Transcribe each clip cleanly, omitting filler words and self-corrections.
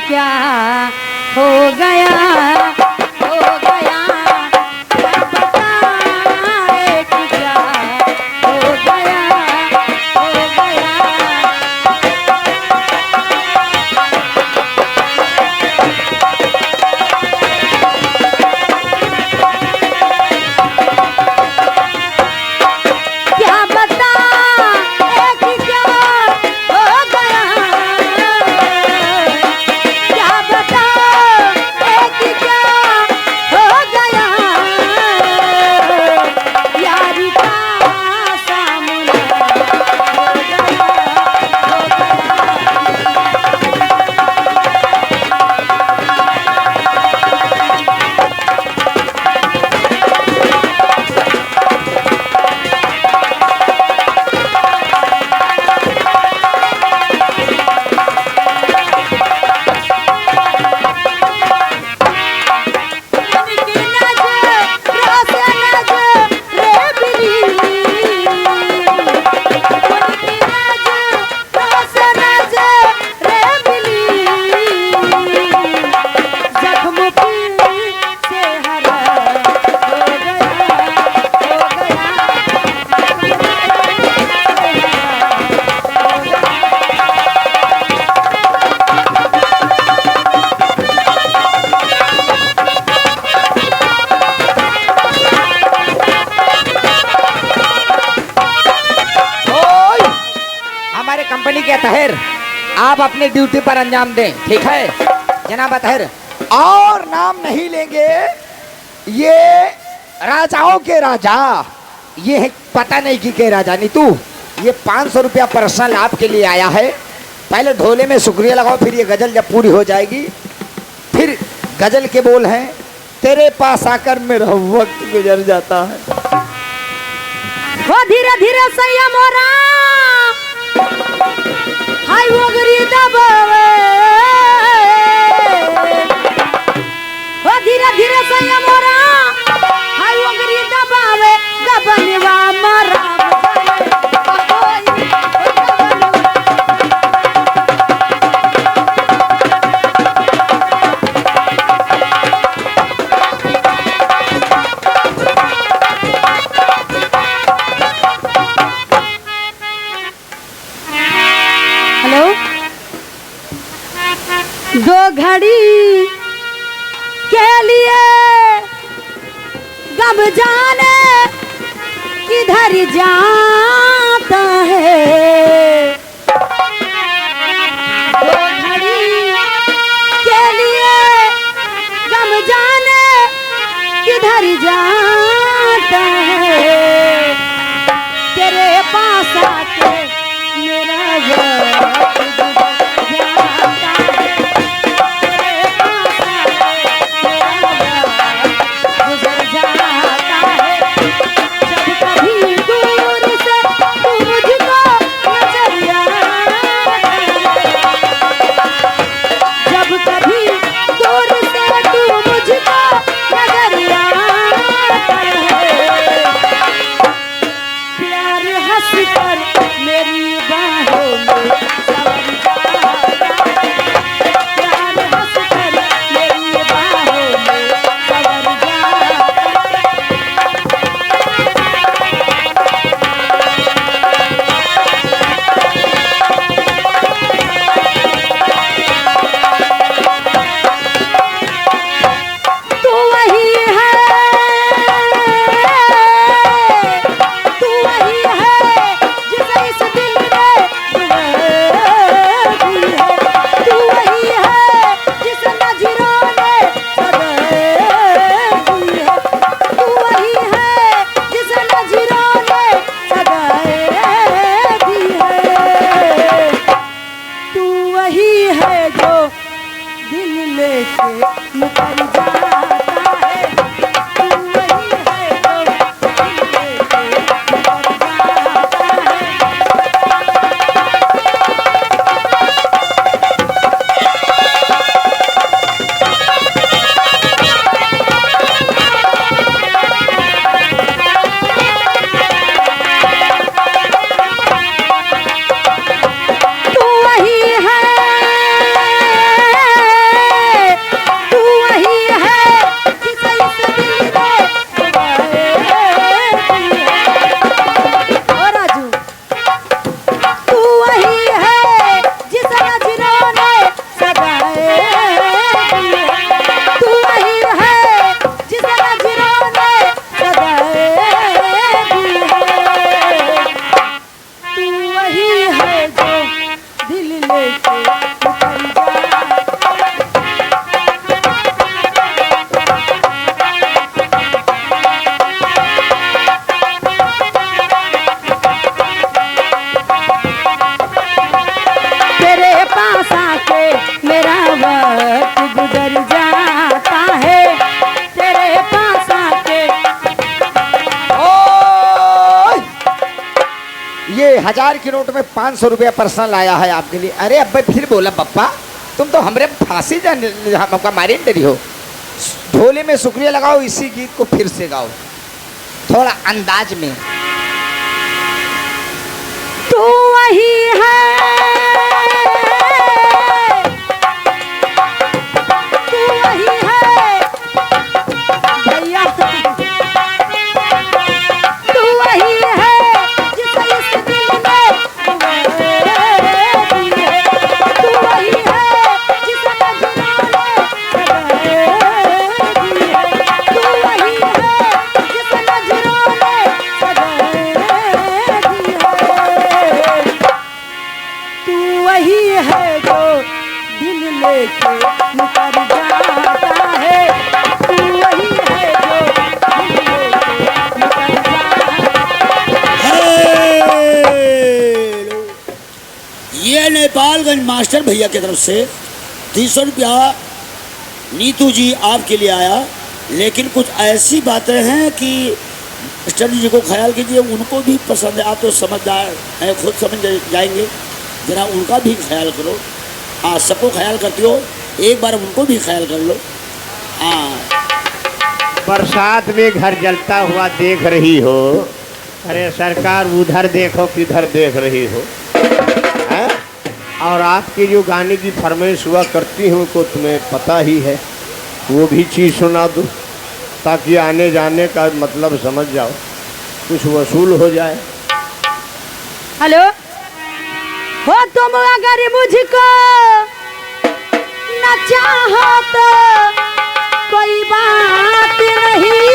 क्या हो गया, हो गया, क्या बताए कि क्या हो गया, हो गया। क्या बताए कि क्या हो गया, क्या बताए कि क्या हो गया, यारी का सामना हो गया, हो उनकी नज़रों से नज़रें मिली, उनकी नज़रों से नज़रें मिली, जख्म फिर से हरा हो गया, हो गया। ओए, हमारे कंपनी के तहर आप अपनी ड्यूटी पर अंजाम दें, ठीक है जनाब तहर। और नाम नहीं लेंगे, ये राजाओं के राजा, ये है पता नहीं कि के राजा नहीं तू। ये 500 रुपया पर्सनल आपके लिए आया है। पहले ढोले में शुक्रिया लगाओ, फिर ये गजल जब पूरी हो जाएगी फिर गजल के बोल हैं, तेरे पास आकर मेरा वक्त गुजर जाता है। वो धीरे धीरे सैया मोरा हाय वो गरी दबावे, वो धीरे धीरे सैया मोरा हाय वो गरी दबावे, गबनवा मारा हेलो, दो घड़ी के लिए गम जाने किधर जाता है, दो घड़ी के लिए गम जाने किधर जाता है, तेरे पास आके मेरा वक्त गुजर जाता है, तेरे पास आके मेरा वक्त गुजर जाता है। जब कभी दूर से तू मुझको नजर आता है, जब कभी दूर से तू मुझको नजर आता है, प्यार हंस कर मेरी बाहों में सवर जाता है, प्यार हंस कर मेरी बाहों में सवर जाता है। तू वही है, तू वही है जिसे इस दिल ने दुआ दी है, तू वही है जिसे नजरों ने सजा दी है, तू वही है जिसे नजरों ने सजा दी है, तू वही है जो दिल लेके मुकर जाता है, तू वही है जो दिल लेके मुकर जाता है। तू वही है लेके निकल जा। तेरे पास आके मेरा वक्त गुजर जाता है, तेरे पास आके। ओए! ये 1000 के नोट में 500 रुपया पर्सनल आया है आपके लिए। अरे अब्बे फिर बोला पप्पा, तुम तो हमरे फांसी हमका मारे डरी हो। ढोले में शुक्रिया लगाओ, इसी गीत को फिर से गाओ थोड़ा अंदाज में। तू वही है, तू वही है भैया, तू वही है जिसे इस दिल में दी है, तू वही है जिसे नजराने दी है, तू वही है जिसे नजराने दी है। तू वही है जो दिल लेके निकल जाता है, तू वही है जो दिल लेके निकल जाता है। हेलो। ये नेपालगंज मास्टर भैया की तरफ से 300 रुपया नीतू जी आपके लिए आया। लेकिन कुछ ऐसी बातें हैं कि मास्टर जी को ख्याल कीजिए, उनको भी पसंद है। आप तो समझदार हैं, खुद समझ जाएंगे, जरा उनका भी ख्याल करो। हाँ, सबको ख्याल करती हो, एक बार उनको भी ख्याल कर लो। हाँ, बरसात में घर जलता हुआ देख रही हो। अरे सरकार, उधर देखो किधर देख रही हो, हैं? और आपकी जो गाने की फरमाइश हुआ करती हूँ को तुम्हें पता ही है, वो भी चीज़ सुना दूँ ताकि आने जाने का मतलब समझ जाओ, कुछ वसूल हो जाए। हेलो, हो तुम अगर मुझको न चाहो तो कोई बात नहीं,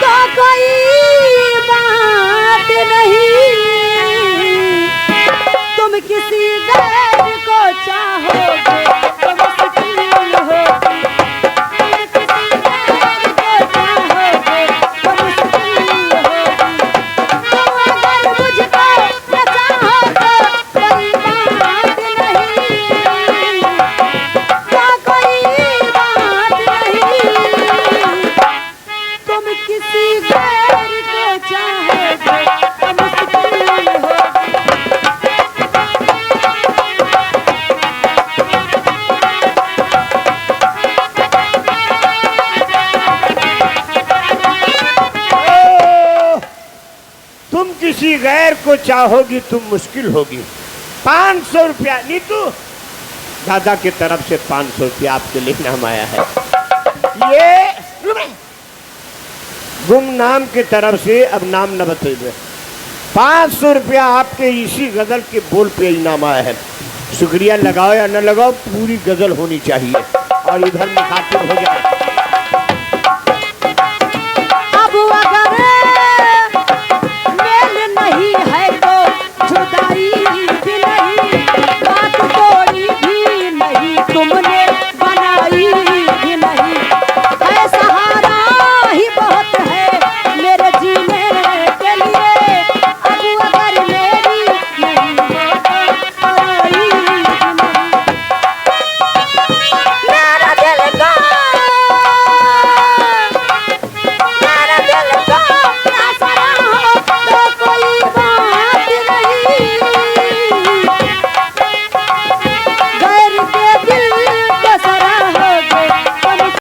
तो कोई बात नहीं। तुम किसी गैर को चाहोगे तो मुश्किल होगी, तुम किसी गैर को चाहोगे तो मुश्किल होगी। तुम अगर मुझको न चाहो तो कोई बात नहीं, तो कोई बात नहीं। तुम किसी गैर को चाहोगे तो मुश्किल होगी। तुम किसी गैर को चाहोगी तुम मुश्किल होगी। 500 रुपया नीतू, दादा की तरफ से 500 रुपया आपके लिए नाम आया है। ये गुमनाम की तरफ से अब नाम न बताइए। 500 रुपया आपके इसी गजल के बोल पे इनाम आया है। शुक्रिया लगाओ या न लगाओ, पूरी गजल होनी चाहिए और इधर मुखातिब हो जाए। अब अगर मेल नहीं है